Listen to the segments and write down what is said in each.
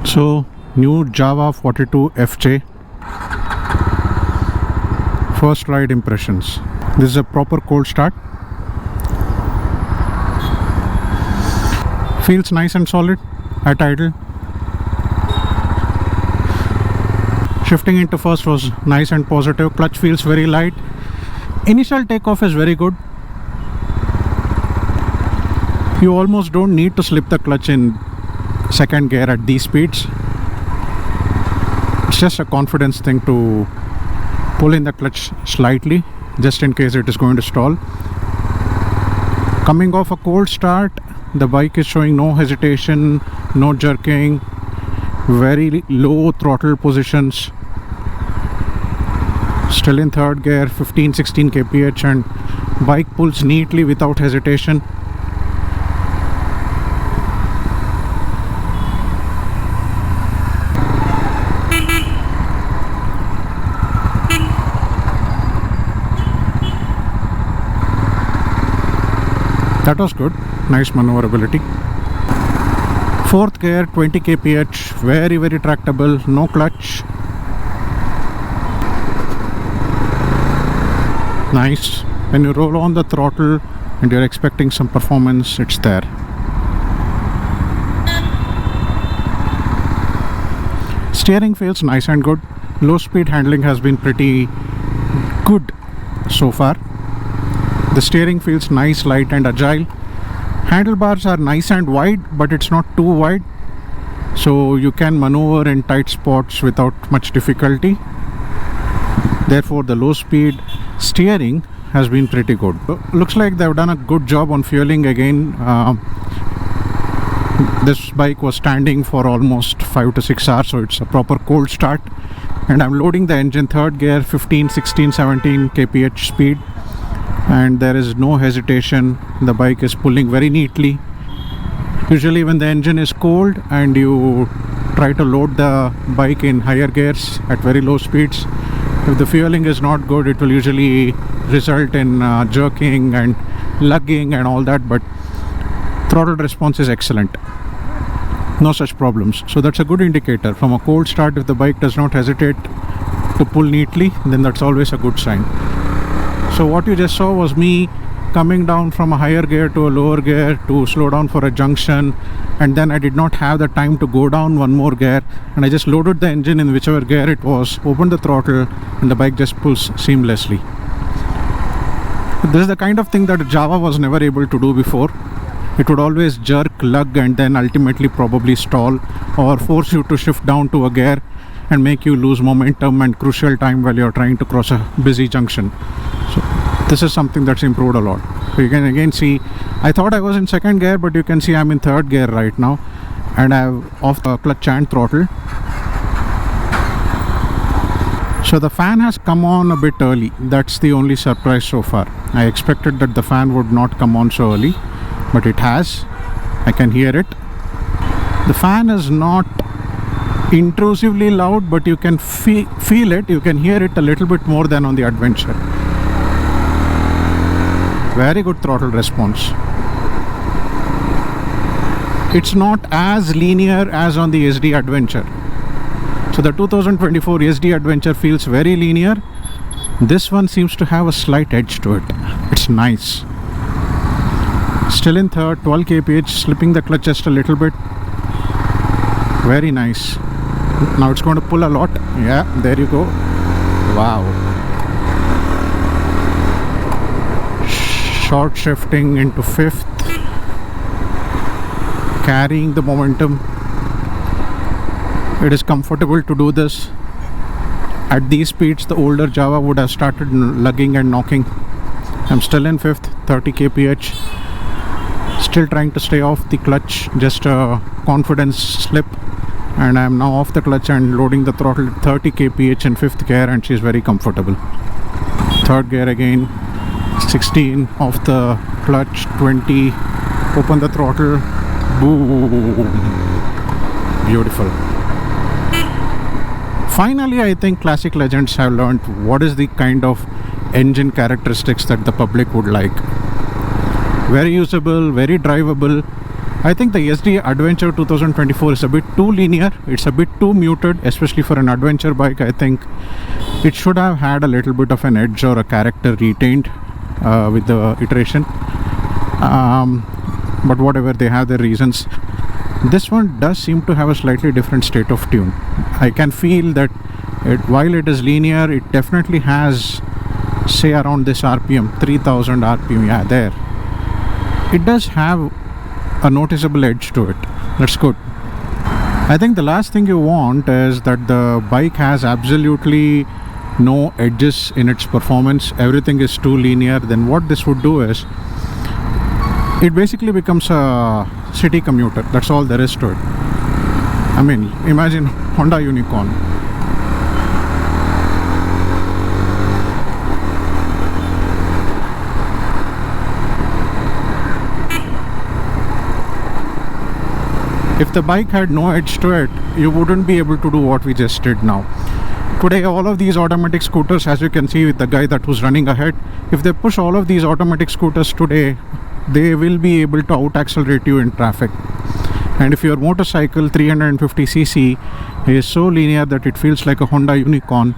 So new JAWA 42 FJ. First ride impressions. This is a proper cold start. Feels nice and solid at idle. Shifting into first was nice and positive. Clutch feels very light. Initial takeoff is very good. You almost don't need to slip the clutch in second gear at these speeds. It's just a confidence thing to pull in the clutch slightly just in case it is going to stall. Coming off a cold start, the bike is showing no hesitation, no jerking, very low throttle positions. Still in third gear, 15-16 kph, and bike pulls neatly without hesitation. That was good, nice maneuverability. Fourth gear, 20 kph, very tractable, no clutch. Nice. When you roll on the throttle and you're expecting some performance, it's there. Steering feels nice and good. Low speed handling has been pretty good so far. The steering feels nice, light and agile. Handlebars are nice and wide, but it's not too wide, so you can maneuver in tight spots without much difficulty. Therefore the low speed steering has been pretty good. Looks like they've done a good job on fueling again. This bike was standing for almost 5 to 6 hours, so it's a proper cold start. And I'm loading the engine, third gear, 15, 16, 17 kph speed. And there is no hesitation. The bike is pulling very neatly. Usually when the engine is cold and you try to load the bike in higher gears at very low speeds, if the fueling is not good, it will usually result in jerking and lugging and all that, but throttle response is excellent. No such problems. So that's a good indicator. From a cold start, if the bike does not hesitate to pull neatly, then that's always a good sign. So what you just saw was me coming down from a higher gear to a lower gear to slow down for a junction, and then I did not have the time to go down one more gear, and I just loaded the engine in whichever gear it was, opened the throttle, and the bike just pulls seamlessly. This is the kind of thing that JAWA was never able to do before. It would always jerk, lug, and then ultimately probably stall or force you to shift down to a gear and make you lose momentum and crucial time while you're trying to cross a busy junction. So this is something that's improved a lot. So you can again see, I thought I was in second gear, but you can see I'm in third gear right now, and I've off the clutch and throttle. So the fan has come on a bit early. That's the only surprise so far. I expected that the fan would not come on so early, but it has. I can hear it. The fan is not intrusively loud, but you can feel it. You can hear it a little bit more than on the Adventure. Very good throttle response. It's not as linear as on the Yezdi Adventure. So the 2024 Yezdi Adventure feels very linear. This one seems to have a slight edge to it. It's nice. Still in third, 12 kph, slipping the clutch just a little bit. Very nice. Now it's going to pull a lot. Yeah, there you go. Wow. Short shifting into fifth, carrying the momentum. It is comfortable to do this. At these speeds, the older JAWA would have started lugging and knocking. I'm still in fifth, 30 kph. Still trying to stay off the clutch, just a confidence slip. And I'm now off the clutch and loading the throttle at 30 kph in fifth gear, and she's very comfortable. Third gear again, 16 off the clutch, 20, open the throttle, boom, beautiful. Finally, I think Classic Legends have learned what is the kind of engine characteristics that the public would like. Very usable, very drivable, I think the Yezdi Adventure 2024 is a bit too linear. It's a bit too muted, especially for an adventure bike. I think it should have had a little bit of an edge or a character retained with the iteration. But whatever, they have their reasons. This one does seem to have a slightly different state of tune. I can feel that while it is linear, it definitely has, say, around this RPM, 3000 RPM, yeah, there. It does have a noticeable edge to it. That's good. I think the last thing you want is that the bike has absolutely no edges in its performance. Everything is too linear. Then what this would do is, it basically becomes a city commuter. That's all there is to it. I mean, imagine Honda Unicorn. If the bike had no edge to it, you wouldn't be able to do what we just did now. Today, all of these automatic scooters, as you can see with the guy that was running ahead, if they push all of these automatic scooters today, they will be able to out-accelerate you in traffic. And if your motorcycle 350cc is so linear that it feels like a Honda Unicorn,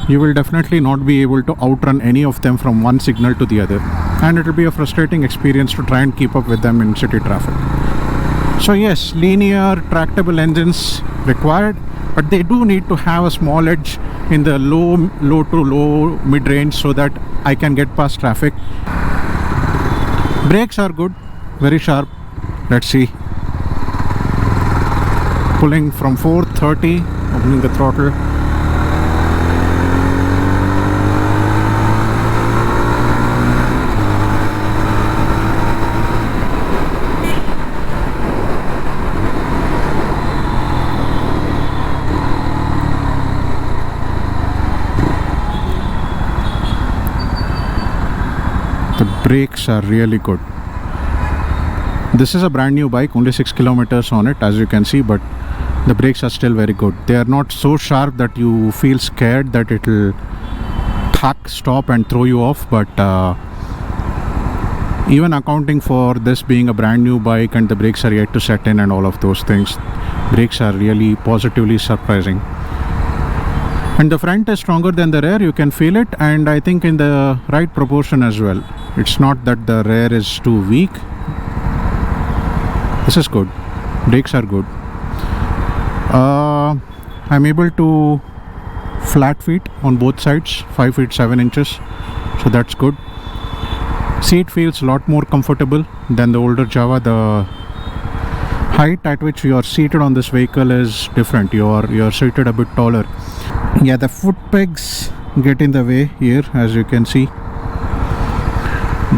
you will definitely not be able to outrun any of them from one signal to the other. And it will be a frustrating experience to try and keep up with them in city traffic. So yes, linear tractable engines required, but they do need to have a small edge in the low to low mid range so that I can get past traffic. Brakes are good, very sharp. Let's see. Pulling from 430, opening the throttle. The brakes are really good. This is a brand new bike, only 6 kilometers on it, as you can see, but the brakes are still very good. They are not so sharp that you feel scared that it will stop and throw you off, but even accounting for this being a brand new bike and the brakes are yet to set in and all of those things, brakes are really positively surprising. And the front is stronger than the rear, you can feel it, and I think in the right proportion as well. It's not that the rear is too weak. This is good. Brakes are good. I'm able to flat feet on both sides, 5 feet 7 inches, so that's good. Seat feels a lot more comfortable than the older JAWA. The height at which you are seated on this vehicle is different. You're seated a bit taller. Yeah, the foot pegs get in the way here, as you can see,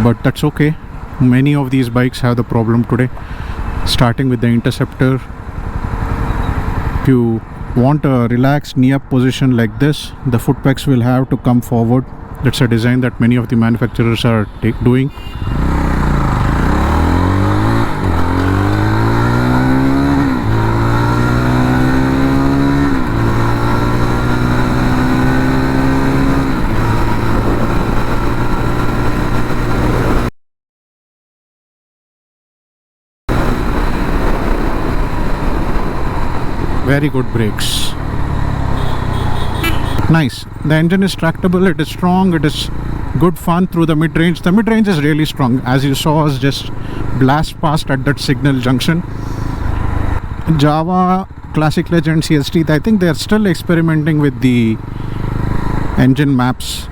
but that's okay. Many of these bikes have the problem today, starting with the Interceptor. If you want a relaxed knee-up position like this, the foot pegs will have to come forward. That's a design that many of the manufacturers are doing. Very good brakes. Nice. The engine is tractable, it is strong, it is good fun through the mid-range. The mid-range is really strong, as you saw us just blast past at that signal junction. JAWA, Classic Legends, Yezdi, I think they are still experimenting with the engine maps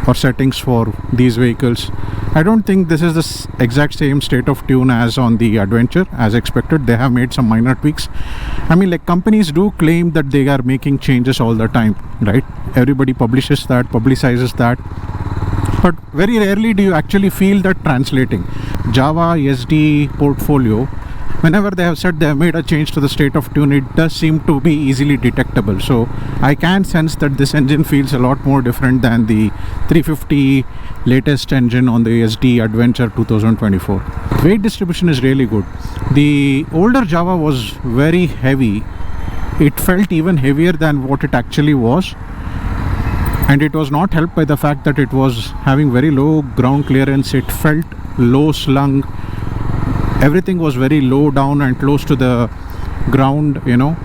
or settings for these vehicles. I don't think this is the exact same state of tune as on the Adventure. As expected, they have made some minor tweaks. I mean, like, companies do claim that they are making changes all the time, right? Everybody publishes that, publicizes that, but very rarely do you actually feel that translating. JAWA Yezdi portfolio, whenever they have said they have made a change to the state of tune, it does seem to be easily detectable. So I can sense that this engine feels a lot more different than the 350 latest engine on the Yezdi Adventure 2024. Weight distribution is really good. The older JAWA was very heavy. It felt even heavier than what it actually was, and it was not helped by the fact that it was having very low ground clearance. It felt low slung. Everything was very low down and close to the ground, you know,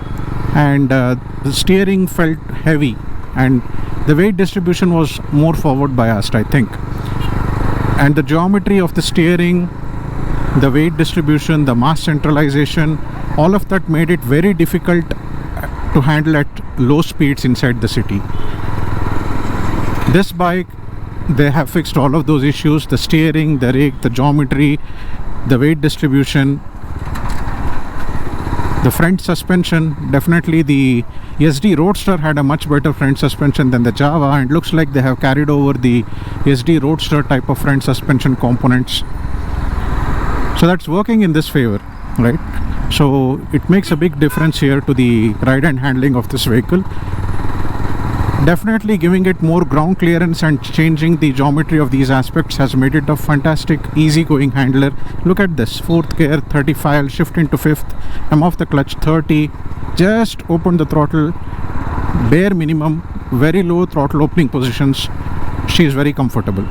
and the steering felt heavy, and the weight distribution was more forward biased, I think. And the geometry of the steering, the weight distribution, the mass centralization, all of that made it very difficult to handle at low speeds inside the city. This bike, they have fixed all of those issues: the steering, the rake, the geometry, the weight distribution, the front suspension. Definitely the Yezdi Roadster had a much better front suspension than the JAWA, and looks like they have carried over the Yezdi Roadster type of front suspension components. So that's working in this favor, right? So it makes a big difference here to the ride and handling of this vehicle. Definitely giving it more ground clearance and changing the geometry of these aspects has made it a fantastic, easy-going handler. Look at this, 4th gear, 35, I'll shift into 5th, I'm off the clutch, 30, just open the throttle, bare minimum, very low throttle opening positions. She is very comfortable.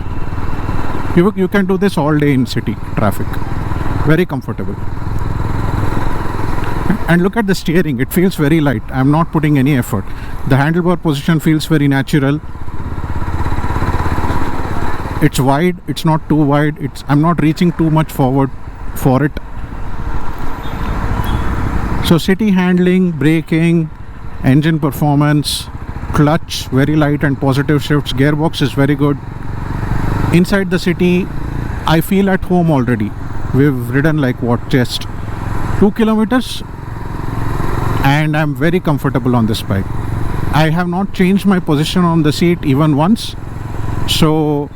You can do this all day in city traffic. Very comfortable. And look at the steering, it feels very light. I'm not putting any effort. The handlebar position feels very natural. It's wide, it's not too wide. I'm not reaching too much forward for it. So city handling, braking, engine performance, clutch, very light and positive shifts, gearbox is very good. Inside the city, I feel at home already. We've ridden like what, just 2 kilometers, and I'm very comfortable on this bike. I have not changed my position on the seat even once. So,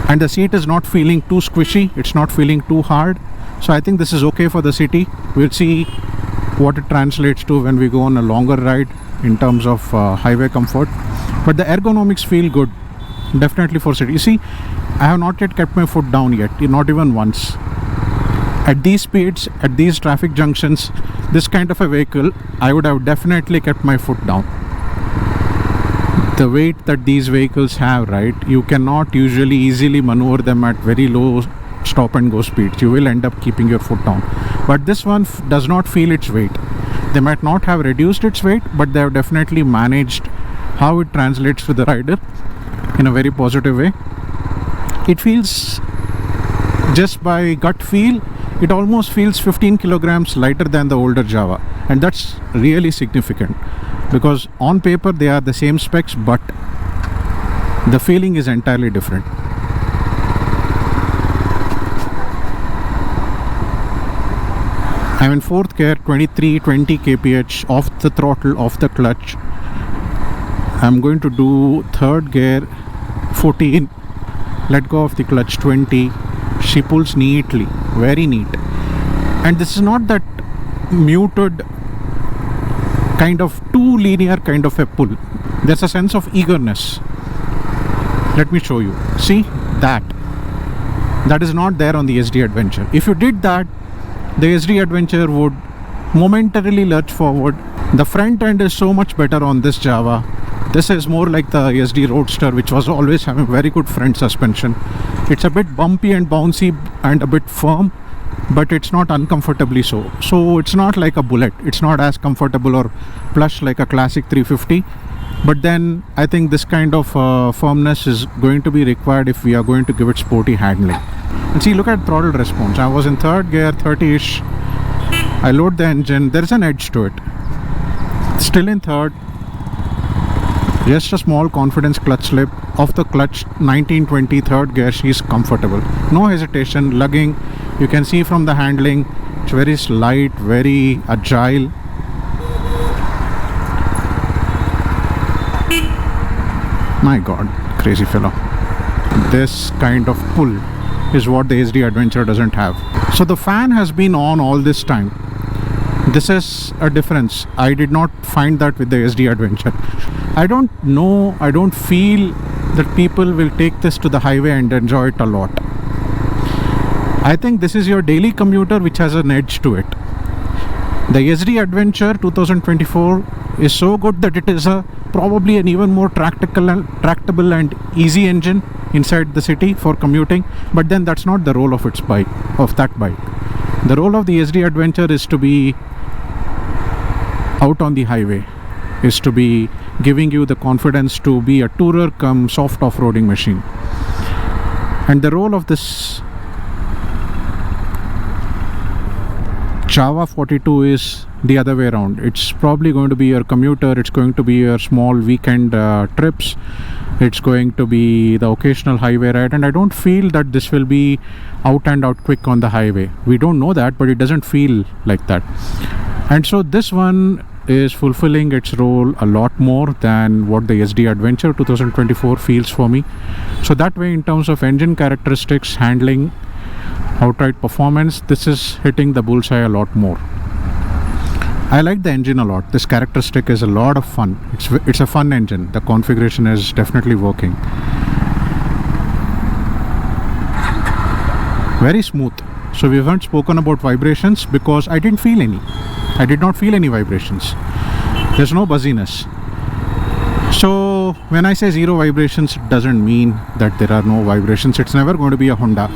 and the seat is not feeling too squishy, it's not feeling too hard. So I think this is okay for the city. We'll see what it translates to when we go on a longer ride in terms of highway comfort. But the ergonomics feel good, definitely for city. You see, I have not yet kept my foot down yet, not even once. At these speeds, at these traffic junctions, this kind of a vehicle, I would have definitely kept my foot down. The weight that these vehicles have, right, you cannot usually easily maneuver them at very low stop and go speeds. You will end up keeping your foot down. But this one does not feel its weight. They might not have reduced its weight, but they have definitely managed how it translates to the rider in a very positive way. It feels, just by gut feel, it almost feels 15 kilograms lighter than the older JAWA, and that's really significant because on paper they are the same specs, but the feeling is entirely different. I'm in 4th gear, 23-20 kph, off the throttle, off the clutch. I'm going to do 3rd gear, 14, let go of the clutch, 20. She pulls neatly, very neat. And this is not that muted kind of too linear kind of a pull. There's a sense of eagerness. Let me show you. See that? That is not there on the Yezdi Adventure. If you did that, the Yezdi Adventure would momentarily lurch forward. The front end is so much better on this JAWA. This is more like the Yezdi Roadster, which was always having very good front suspension. It's a bit bumpy and bouncy and a bit firm, but it's not uncomfortably so. So it's not like a bullet. It's not as comfortable or plush like a classic 350. But then I think this kind of firmness is going to be required if we are going to give it sporty handling. And see, look at throttle response. I was in 3rd gear, 30-ish. I load the engine. There is an edge to it. Still in 3rd. Just a small confidence clutch slip. Off the clutch, 19-20, 3rd gear, she's comfortable. No hesitation, lugging. You can see from the handling, it's very light, very agile. My God, crazy fellow. This kind of pull is what the Yezdi Adventure doesn't have. So the fan has been on all this time. This is a difference. I did not find that with the Yezdi Adventure. I don't know, I don't feel that people will take this to the highway and enjoy it a lot. I think this is your daily commuter which has an edge to it. The Yezdi Adventure 2024 is so good that it is probably an even more tractable and easy engine inside the city for commuting, but then that's not the role of its bike, of that bike. The role of the Yezdi Adventure is to be out on the highway, is to be giving you the confidence to be a tourer come soft off-roading machine. And the role of this JAWA 42 is the other way around. It's probably going to be your commuter, it's going to be your small weekend trips, it's going to be the occasional highway ride, and I don't feel that this will be out and out quick on the highway. We don't know that, but it doesn't feel like that. And so this one is fulfilling its role a lot more than what the Yezdi Adventure 2024 feels for me. So that way, in terms of engine characteristics, handling, outright performance, this is hitting the bullseye a lot more. I like the engine a lot. This characteristic is a lot of fun. It's a fun engine. The configuration is definitely working. Very smooth. So we haven't spoken about vibrations because I didn't feel any. I did not feel any vibrations. There's no buzziness. So when I say zero vibrations, it doesn't mean that there are no vibrations. It's never going to be a Honda.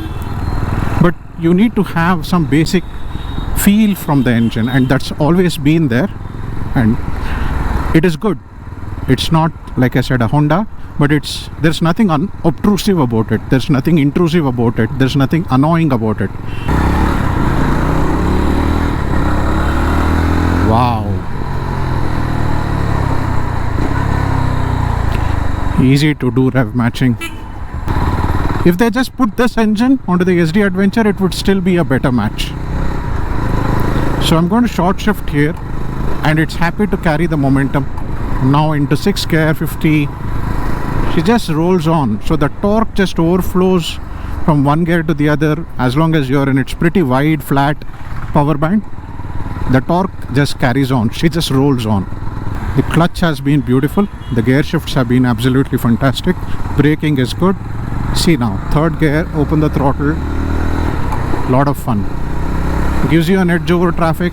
But you need to have some basic feel from the engine, and that's always been there, and it is good. It's not, like I said, a Honda, but there's nothing obtrusive about it. There's nothing intrusive about it. There's nothing annoying about it. Wow. Easy to do rev matching. If they just put this engine onto the Yezdi Adventure, it would still be a better match. So I'm going to short shift here, and it's happy to carry the momentum. Now into 6th gear, 50. She just rolls on. So the torque just overflows from one gear to the other as long as you're in its pretty wide, flat power band. The torque just carries on. She just rolls on. The clutch has been beautiful. The gear shifts have been absolutely fantastic. Braking is good. See now, 3rd gear, open the throttle. Lot of fun. Gives you an edge over traffic.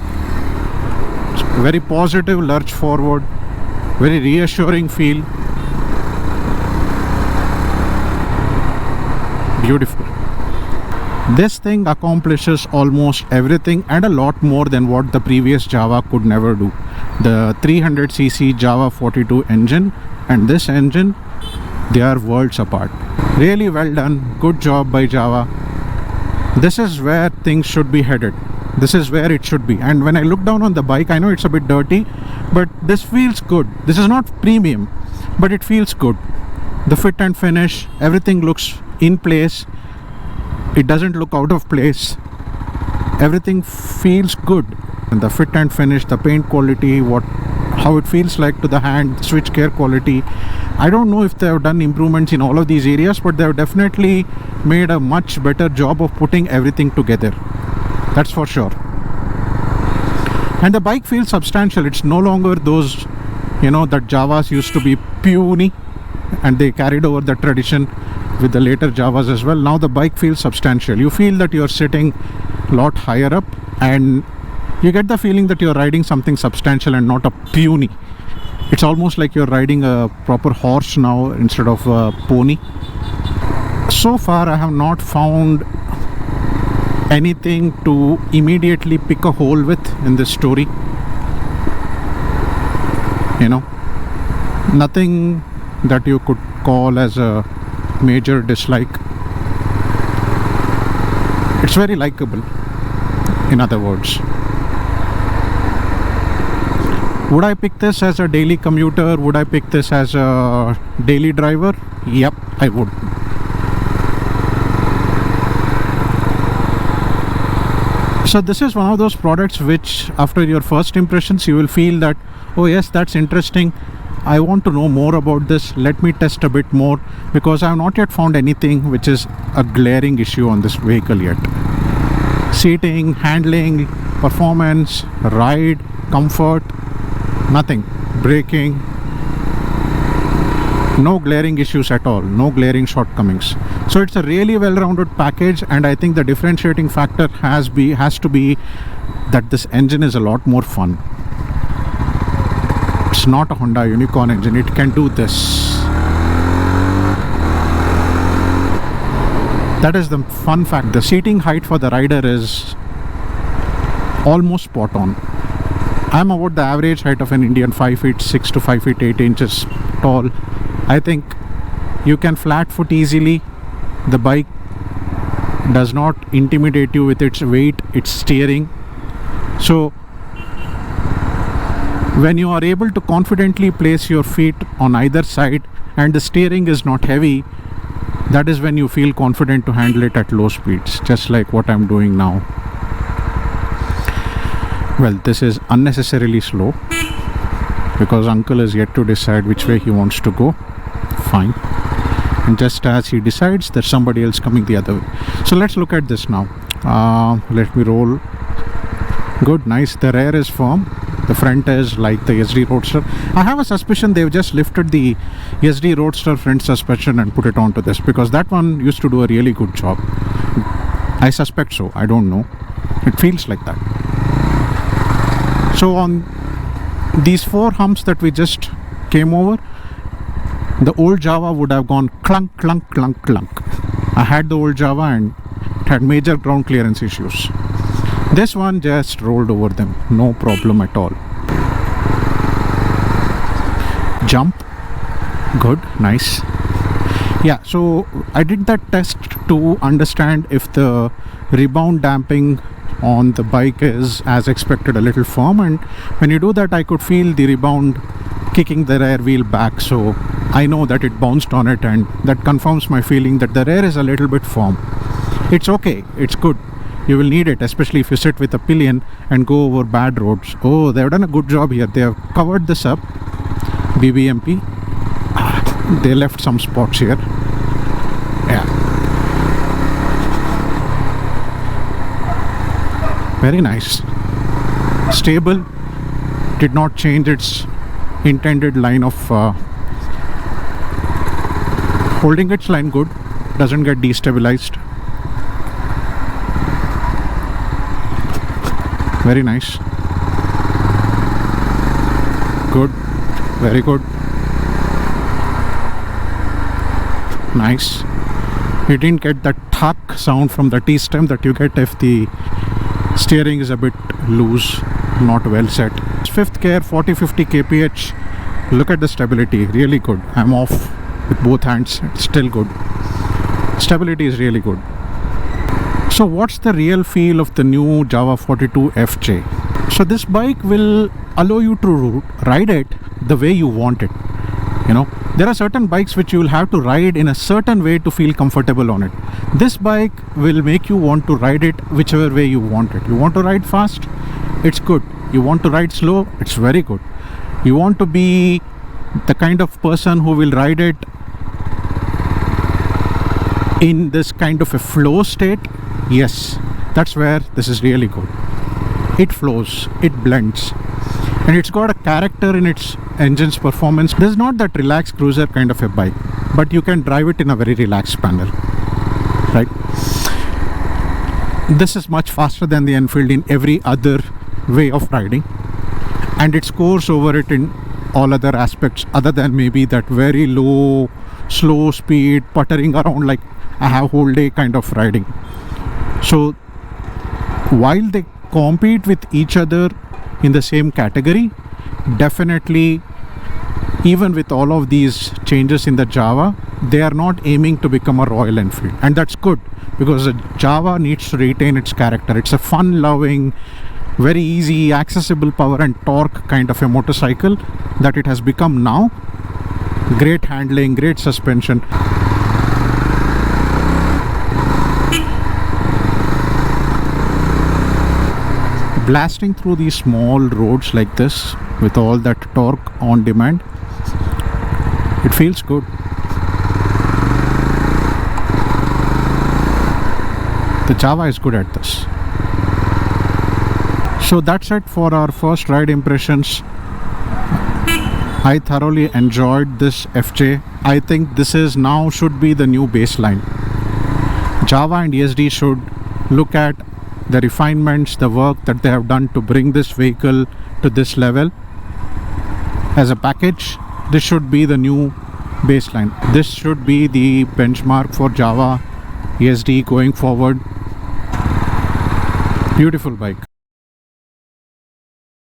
Very positive lurch forward. Very reassuring feel. Beautiful. This thing accomplishes almost everything and a lot more than what the previous JAWA could never do. The 300cc JAWA 42 engine and this engine, they are worlds apart. Really well done. Good job by JAWA. This is where things should be headed. This is where it should be. And when I look down on the bike, I know it's a bit dirty, but this feels good. This is not premium, but it feels good. The fit and finish, everything looks in place. It doesn't look out of place. Everything feels good. And the fit and finish, the paint quality, how it feels like to the hand, switchgear quality. I don't know if they have done improvements in all of these areas, but they have definitely made a much better job of putting everything together. That's for sure. And the bike feels substantial. It's no longer those, that JAWAs used to be puny, and they carried over the tradition with the later JAWAs as well. Now the bike feels substantial. You feel that you're sitting a lot higher up, and you get the feeling that you're riding something substantial and not a puny. It's almost like you're riding a proper horse now instead of a pony. So far I have not found anything to immediately pick a hole with in this story. Nothing that you could call as a major dislike. It's very likable, in other words. Would I pick this as a daily commuter? Would I pick this as a daily driver? Yep, I would. So this is one of those products which, after your first impressions, you will feel that, oh yes, that's interesting. I want to know more about this. Let me test a bit more, because I have not yet found anything which is a glaring issue on this vehicle yet. Seating, handling, performance, ride, comfort, nothing. Braking, no glaring issues at all, no glaring shortcomings. So it's a really well-rounded package, and I think the differentiating factor has to be that this engine is a lot more fun. It's not a Honda Unicorn engine. It can do this. That is the fun fact. The seating height for the rider is almost spot on. I'm about the average height of an Indian, 5 feet 6 to 5 feet 8 inches tall. I think you can flat foot easily. The bike does not intimidate you with its weight, its steering. So when you are able to confidently place your feet on either side and the steering is not heavy, that is when you feel confident to handle it at low speeds, just like what I'm doing now. Well, this is unnecessarily slow because uncle is yet to decide which way he wants to go. Fine. And just as he decides, there's somebody else coming the other way. So let's look at this now. Let me roll. Good, nice. The rear is firm. The front is like the Yezdi Roadster. I have a suspicion they've just lifted the Yezdi Roadster front suspension and put it onto this, because that one used to do a really good job. I suspect so. I don't know. It feels like that. So on these 4 humps that we just came over, the old JAWA would have gone clunk, clunk, clunk, clunk. I had the old JAWA and it had major ground clearance issues. This one just rolled over them, no problem at all. Jump, good, nice. Yeah, so I did that test to understand if the rebound damping on the bike is as expected, a little firm, and when you do that I could feel the rebound kicking the rear wheel back, so I know that it bounced on it, and that confirms my feeling that the rear is a little bit firm. It's okay, it's good. You will need it, especially if you sit with a pillion and go over bad roads. Oh, they've done a good job here. They have covered this up. BBMP. They left some spots here. Yeah. Very nice. Stable. Did not change its intended line of holding its line good. Doesn't get destabilized. Very nice. Good. Very good. Nice. You didn't get that thunk sound from the T-stem that you get if the steering is a bit loose, not well set. 5th gear, 40-50 kph. Look at the stability, really good. I'm off with both hands, it's still good. Stability is really good. So what's the real feel of the new JAWA 42 FJ? So this bike will allow you to ride it the way you want it. You know, there are certain bikes which you will have to ride in a certain way to feel comfortable on it. This bike will make you want to ride it whichever way you want it. You want to ride fast? It's good. You want to ride slow? It's very good. You want to be the kind of person who will ride it in this kind of a flow state? Yes, that's where this is really good. It flows, it blends, and it's got a character in its engine's performance. This is not that relaxed cruiser kind of a bike, but you can drive it in a very relaxed manner, right? This is much faster than the Enfield in every other way of riding, and it scores over it in all other aspects other than maybe that very low, slow speed, puttering around like I have whole day kind of riding. So while they compete with each other in the same category, definitely, even with all of these changes in the JAWA, they are not aiming to become a Royal Enfield, and that's good, because the JAWA needs to retain its character. It's a fun-loving, very easy, accessible power and torque kind of a motorcycle that it has become now. Great handling, great suspension. Blasting through these small roads like this with all that torque on demand, it feels good. The JAWA is good at this. So that's it for our first ride impressions. I thoroughly enjoyed this FJ. I think this is now should be the new baseline. JAWA and Yezdi should look at the refinements, the work that they have done to bring this vehicle to this level. As a package, this should be the new baseline. This should be the benchmark for JAWA, Yezdi going forward. Beautiful bike.